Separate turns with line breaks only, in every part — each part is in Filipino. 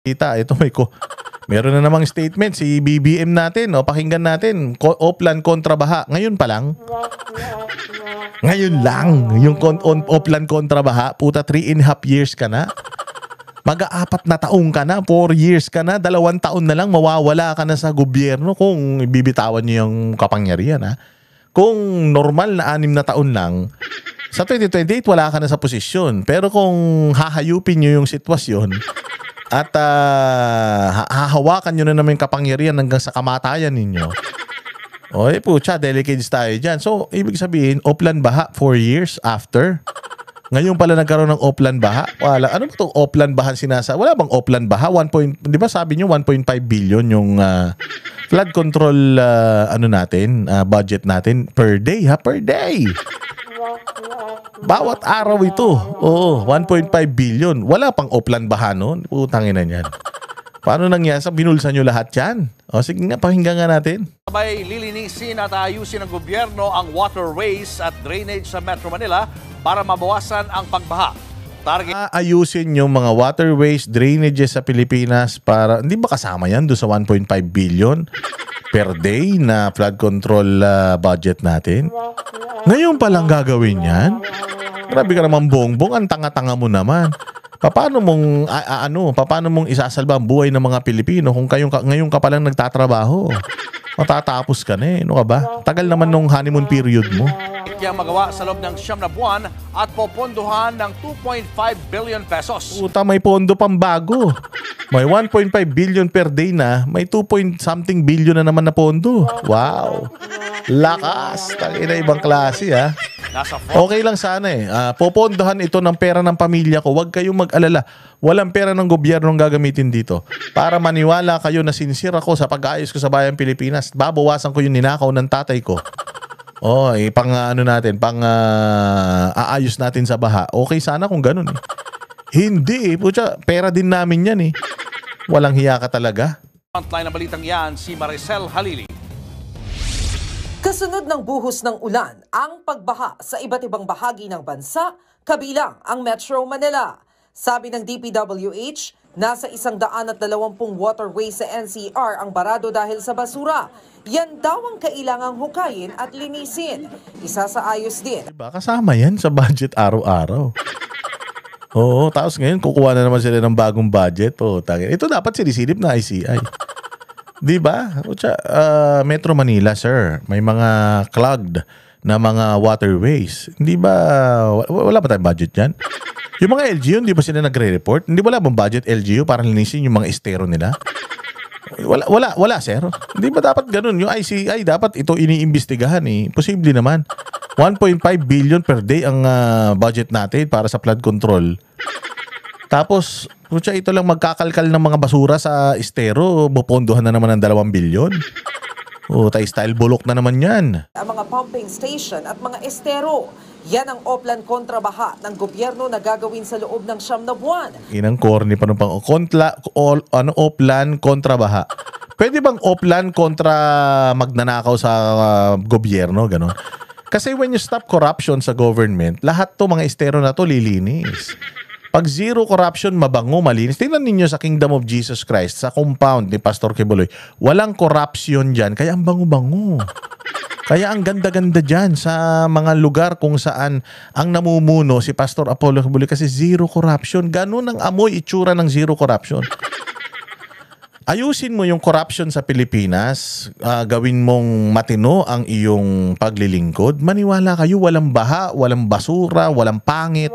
Kita, ito meron na namang statement si BBM natin, pakinggan natin. Oplan kontra baha. Ngayon pa lang. Ngayon lang. Yung Oplan kontra baha, puta 3.5 years ka na. Mag-4 na taong ka na, 4 years ka na, 2 taon na lang mawawala ka na sa gobyerno kung ibibitawan niyo yung kapangyarihan, ha. Kung normal na 6 na taon lang, sa 2028 wala ka na sa posisyon. Pero kung hahayupin niyo yung sitwasyon at hahawakan nyo na naman yung kapangyarihan hanggang sa kamatayan ninyo. Pucha, delicates tayo dyan. So, ibig sabihin, Oplan baha 4 years after. Ngayon pala nagkaroon ng Oplan baha. Wala. Ano ba itong Oplan baha sinasa? Wala bang Oplan baha? Di ba sabi nyo 1.5 billion yung flood control budget natin per day, ha? Per day. Bawat araw ito. Oo, 1.5 billion. Wala pang Oplan baha noon. Putangin na yan. Paano nangyari? Binulsan nyo lahat yan? Sige nga, pakinggan nga natin.
Sabay lilinisin at ayusin ng gobyerno ang waterways at drainage sa Metro Manila para mabawasan ang pagbaha.
Ayusin yung mga waterways, drainages sa Pilipinas para, hindi ba kasama yan doon sa 1.5 billion per day na flood control budget natin? Ngayon pa lang gagawin yan? Grabe ka naman, Bongbong. Ang tanga-tanga mo naman. Paano mong isasalba ang buhay ng mga Pilipino kung ngayon ka pa lang nagtatrabaho? Matatapos ka na eh. Ano ka ba? Tagal naman nung honeymoon period mo.
Kaya magawa sa loob ng 9 na buwan at popondohan ng 2.5 billion pesos.
Puta, may pondo pang bago. May 1.5 billion per day na, may 2-something billion na naman na pondo. Wow. Lakas. Tangina, ibang klase, ha. Okay lang sana eh. Popondohan ito ng pera ng pamilya ko. Huwag kayong mag-alala. Walang pera ng gobyerno ang gagamitin dito. Para maniwala kayo na sincere ako sa pag-aayos ko sa bayang Pilipinas, babawasan ko yung ninakaw ng tatay ko. Aayos natin sa baha. Okay sana kung ganun eh. Hindi eh. Pucha, pera din namin yan eh. Walang hiya ka talaga.
Frontline na balitang yan, si Maricel Halili.
Kasunod ng buhos ng ulan, ang pagbaha sa iba't ibang bahagi ng bansa, kabilang ang Metro Manila. Sabi ng DPWH, nasa 120 waterways sa NCR ang barado dahil sa basura. Yan daw ang kailangang hukayin at linisin. Isa sa ayos din.
Diba kasama yan sa budget araw-araw? Oo, tapos ngayon kukuha na naman sila ng bagong budget. Ito dapat sinisilip na ICI. Di ba? Metro Manila, sir, may mga clogged na mga waterways. Hindi ba, wala ba tayong budget yan? Yung mga LGU, hindi ba sila nagre-report? Hindi wala bang budget LGU para linisin yung mga estero nila? Wala, sir. Hindi ba dapat ganun? Yung ICI, dapat ito iniimbestigahan eh. Posible naman. 1.5 billion per day ang budget natin para sa flood control. Tapos, ito lang magkakalkal ng mga basura sa estero, bupondohan na naman ng 2 bilyon. Style bulok na naman yan.
Ang mga pumping station at mga estero, yan ang Oplan kontra baha ng gobyerno na gagawin sa loob ng 9 na buwan.
Inang corny pa pang Oplan kontra baha. Pwede bang Oplan kontra magnanakaw sa gobyerno, gano'n? Kasi when you stop corruption sa government, lahat to mga estero na to lilinis. Pag zero corruption, mabango, malinis. Tingnan ninyo sa Kingdom of Jesus Christ, sa compound ni Pastor Kibuloy. Walang corruption dyan, kaya ang bango-bango. Kaya ang ganda-ganda dyan sa mga lugar kung saan ang namumuno si Pastor Apollo Kibuloy kasi zero corruption. Ganun ang amoy itsura ng zero corruption. Ayusin mo yung corruption sa Pilipinas, gawin mong matino ang iyong paglilingkod. Maniwala kayo, walang baha, walang basura, walang pangit.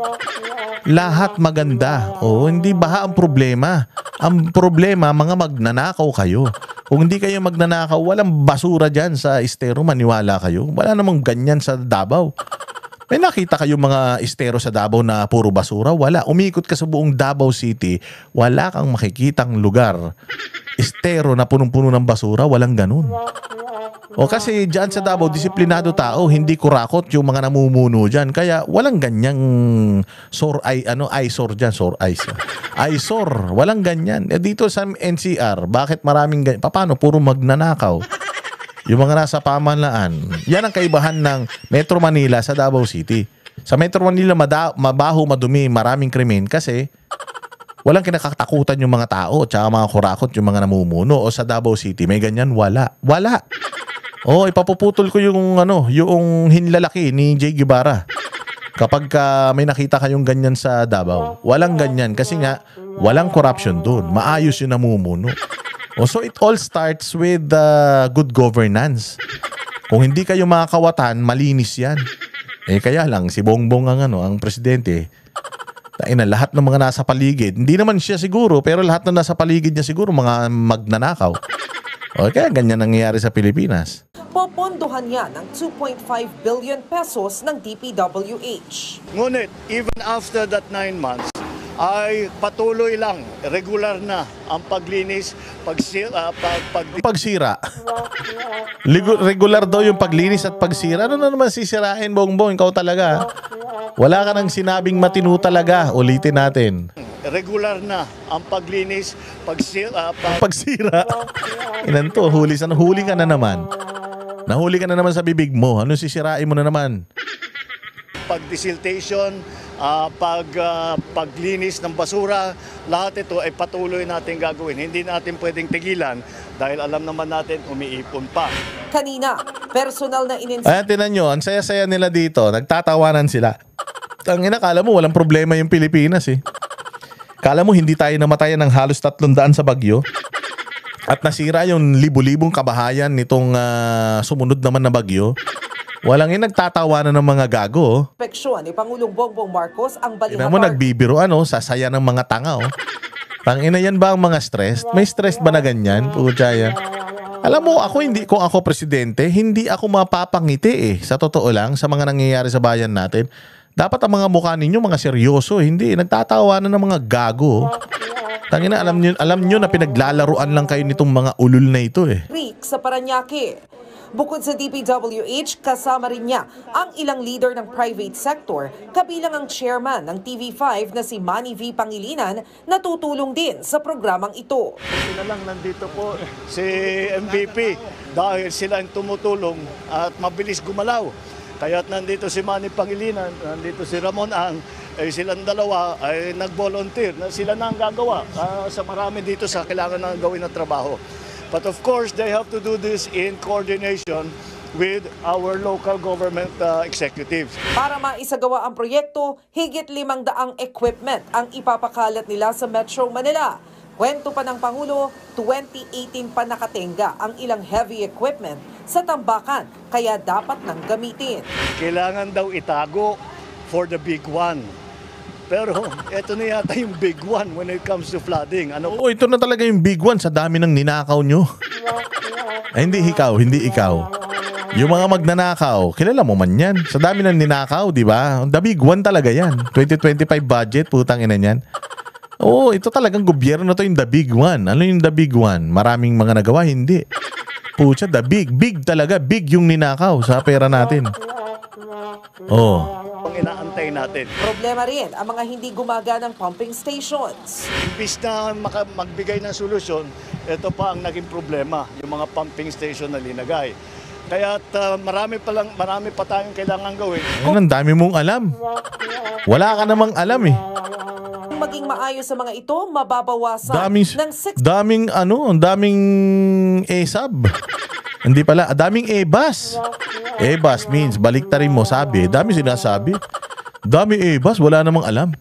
Lahat maganda. Hindi baha ang problema. Ang problema, mga magnanakaw kayo. Kung hindi kayo magnanakaw, walang basura dyan sa estero, maniwala kayo. Wala namang ganyan sa Davao. May nakita kayo mga estero sa Davao na puro basura? Wala. Umikot ka sa buong Davao City, wala kang makikitang lugar. Estero na punong-puno ng basura, walang ganun. Kasi dyan sa Davao, disiplinado tao, hindi kurakot yung mga namumuno dyan. Kaya walang ganyang eyesore dyan, eyesore, walang ganyan. Dito sa NCR, bakit maraming ganyan? Paano? Puro magnanakaw. Yung mga nasa pamahalaan, yan ang kaibahan ng Metro Manila sa Davao City. Sa Metro Manila, mabaho, madumi, maraming krimen kasi Walang kinakatakutan yung mga tao tsaka mga kurakot yung mga namumuno. O sa Davao City, may ganyan? Wala. Wala. Ipapuputol ko yung yung hinlalaki ni Jay Guevara. Kapag may nakita kayong ganyan sa Davao, walang ganyan kasi nga walang corruption doon. Maayos yung namumuno. So it all starts with good governance. Kung hindi kayo makakawatan, malinis yan. Kaya lang si Bongbong ang presidente. Lahat ng mga nasa paligid, hindi naman siya siguro, pero lahat ng nasa paligid niya siguro mga magnanakaw. Kaya ganyan nangyayari sa Pilipinas.
Popondohan niya ng 2.5 billion pesos ng DPWH.
Ngunit, even after that 9 months, ay patuloy lang, regular na ang paglinis,
pagsira. Regular daw yung paglinis at pagsira. Ano na naman sisirain, Bongbong? Ikaw talaga. Wala ka nang sinabing matino talaga. Ulitin natin.
Regular na ang paglinis,
pagsira. Ilan to? Huli ka na naman. Nahuli ka na naman sa bibig mo. Ano sisirain mo na naman?
Pagdesiltation, paglinis ng basura, lahat ito ay patuloy natin gagawin. Hindi natin pwedeng tigilan dahil alam naman natin umiipon pa.
Kanina, personal na
Ayan, tinan nyo, ang saya-saya nila dito. Nagtatawanan sila. Tangina, kala mo walang problema yung Pilipinas eh. Kala mo hindi tayo namatayan ng halos 300 sa bagyo? At nasira yung libu-libong kabahayan nitong sumunod naman na bagyo? Walang nagtatawanan ng mga gago.
Peksyon ni Pangulong Bongbong Marcos ang
Tingnan mo, nagbibiro sasaya ng mga tanga Tangina, yan ba ang mga stress? May stress ba na ganyan? Pucha yan. Alam mo, kung ako presidente, hindi ako mapapangiti Sa totoo lang, sa mga nangyayari sa bayan natin. Dapat ang mga mukha ninyo, mga seryoso. Hindi, nagtatawanan ng mga gago. Tangina, alam nyo na pinaglalaruan lang kayo nitong mga ulul na ito
Rick sa Paranaque. Bukod sa DPWH, kasama rin niya ang ilang leader ng private sector, kabilang ang chairman ng TV5 na si Manny V. Pangilinan na tutulong din sa programang ito.
Sila lang nandito po si MVP dahil sila ang tumutulong at mabilis gumalaw. Kaya't nandito si Manny Pangilinan, nandito si Ramon Ang, silang dalawa ay nag-volunteer na sila na ang gagawa sa marami dito sa kailangan na gawin na trabaho. But of course, they have to do this in coordination with our local government executives.
Para maisagawa ang proyekto, higit 500 equipment ang ipapakalat nila sa Metro Manila. Kwento pa ng Pangulo, 2018 pa nakatenga ang ilang heavy equipment sa tambakan, kaya dapat nang gamitin.
Kailangan daw itago for the big one. Pero ito na yata yung big one when it comes to flooding.
Ito na talaga yung big one sa dami ng ninakaw nyo. Hindi ikaw. Yung mga magnanakaw, kilala mo man yan. Sa dami ng ninakaw, di ba? The big one talaga yan. 2025 budget, putang ina yan. Ito talagang gobyerno to yung the big one. Ano yung the big one? Maraming mga nagawa, hindi. Pucha, the big talaga. Big yung ninakaw sa pera natin.
Ang inaantay natin.
Problema rin ang mga hindi gumaganang pumping stations.
Imbis na magbigay ng solusyon, ito pa ang naging problema, yung mga pumping station na linagay. Kaya marami pa tayong kailangan gawin.
Ang dami mong alam. Wala ka namang alam
Maging maayos sa mga ito, mababawasan ng 6
daming ESAB. Hindi pala, daming EBAS. EBAS means baliktarin mo, sabi. Dami sinasabi. Dami EBAS, wala namang alam.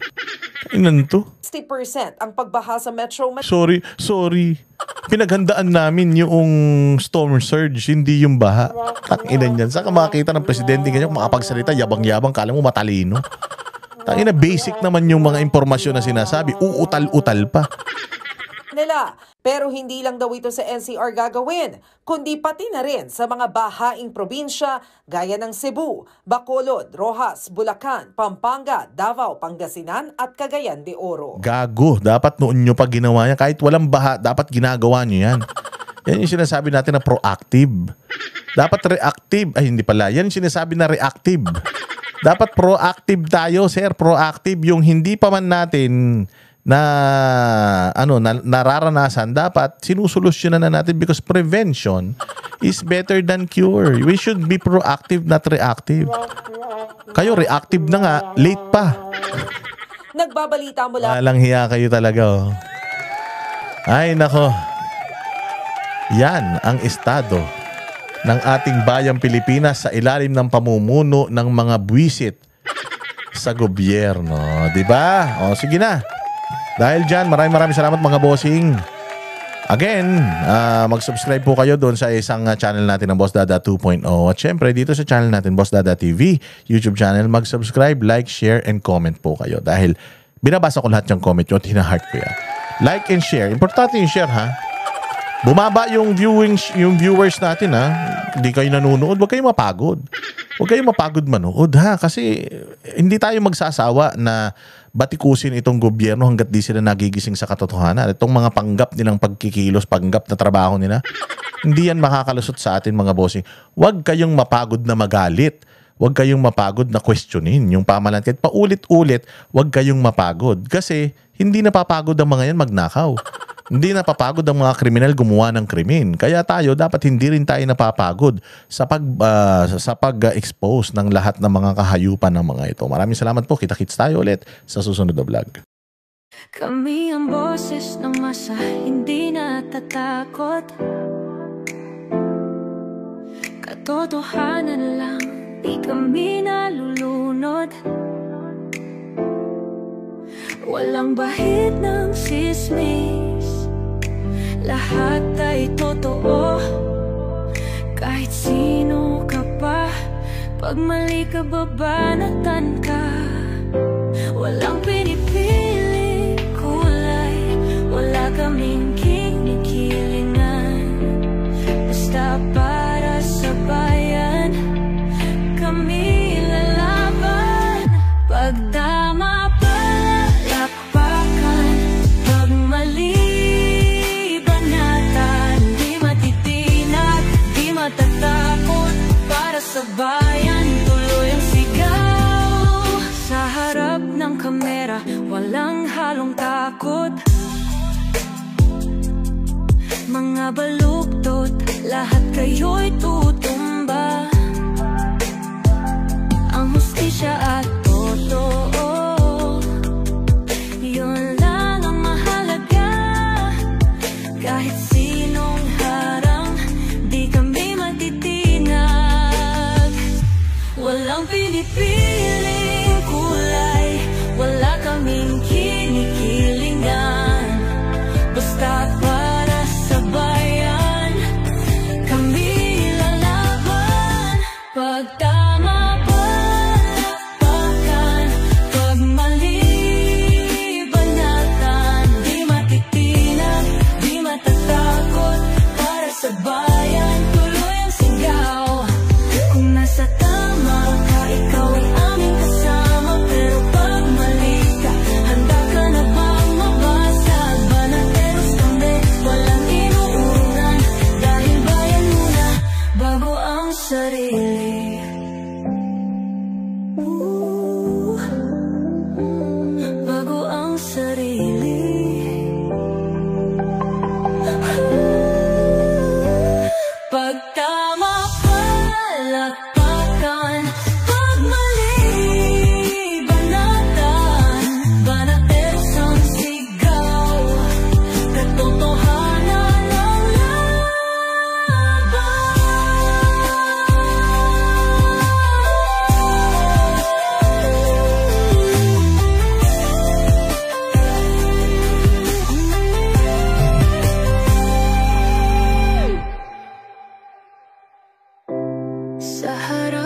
Inan to?
60% ang pagbaha sa Metro Manila.
Sorry. Pinaghandaan namin yung storm surge, hindi yung baha. Takinan yan. Saan ka makakita ng presidente ganyan makapagsalita, yabang-yabang, kala mo matalino. Tangina, basic naman yung mga impormasyon na sinasabi. Uutal-utal pa.
Pero hindi lang daw ito sa NCR gagawin, kundi pati na rin sa mga bahaing probinsya gaya ng Cebu, Bacolod, Rojas, Bulacan, Pampanga, Davao, Pangasinan at Cagayan de Oro.
Gago, dapat noon nyo pa ginawa yan. Kahit walang baha, dapat ginagawa nyo yan. Yan yung sinasabi natin na proactive. Dapat reactive. Ay, hindi pala. Yan yung sinasabi na reactive. Dapat proactive tayo, sir. Proactive yung hindi pa man natin nararanasan, dapat sinusolusyonan na natin because prevention is better than cure. We should be proactive, not reactive. Kayo reactive na nga, late pa.
Nagbabalita mula...
Walang hiya kayo talaga, oh. Ay, nako. Yan ang estado ng ating bayang Pilipinas sa ilalim ng pamumuno ng mga buwisit sa gobyerno. Diba? O, sige na. Dahil dyan, maraming salamat mga bossing. Again, mag-subscribe po kayo doon sa isang channel natin ng Boss Dada 2.0. At syempre, dito sa channel natin, Boss Dada TV, YouTube channel, mag-subscribe, like, share, and comment po kayo. Dahil binabasa ko lahat yung comment nyo at hina-heart ko yan. Like and share. Importante yung share, ha? Bumaba yung viewers natin, ha? Hindi kayo nanonood, huwag kayong mapagod. Huwag kayong mapagod manood, ha? Kasi hindi tayo magsasawa na batikusin itong gobyerno hanggat di sila nagigising sa katotohanan. Itong mga panggap nilang pagkikilos, panggap na trabaho nila, hindi yan makakalusot sa atin mga bossing. Huwag kayong mapagod na magalit. Huwag kayong mapagod na questionin yung pamahalaan. Kahit paulit-ulit, huwag kayong mapagod. Kasi hindi napapagod ang mga yan magnakaw. Hindi napapagod ang mga kriminal gumawa ng krimen. Kaya tayo, dapat hindi rin tayo napapagod sa pag-expose ng lahat ng mga kahayupan ng mga ito. Maraming salamat po. Kita-kits tayo ulit sa susunod na vlog.
Kami ang boses ng masa, hindi natatakot. Katotohanan lang, di kami nalulunod. Walang bahid ng sismis, lahat ay totoo. Kahit sino ka pa, pag mali ka babanatan ka. Walang pinipili kulay, wala kaming kinikilingan. Basta para sa bayan, kami lalaban. Pag tama palakpakan, pag mali banatan. Di matitinag, di matatakot, para sa bayan tuloy ang sigaw. Sa harap ng kamera, walang halong takot. Mga baluktot, lahat kayo'y tutumba. Ang hustisya at totoo, yun lang ang mahalaga. Kahit sinong harang, di kami matitinag. Walang pinipiling kulay, wala kaming kinikilingan. Basta para sa bayan, kami lalaban. Pag tama palakpakan, pag mali banatan. Di matitinag, di matatakot, para sa bayan tuloy ang sigaw. Kung nasa tama ka, ikaw ay aming kasama. Pero pag mali ka, handa ka na bang mabasag? Banateros kami, walang inuunan. Dahil bayan muna, bago ang sarili. Bago ang sarili. Pag tama palakpakan, pag mali banatan. Banateros ang sigaw, katotohanan ang laban. Sa harap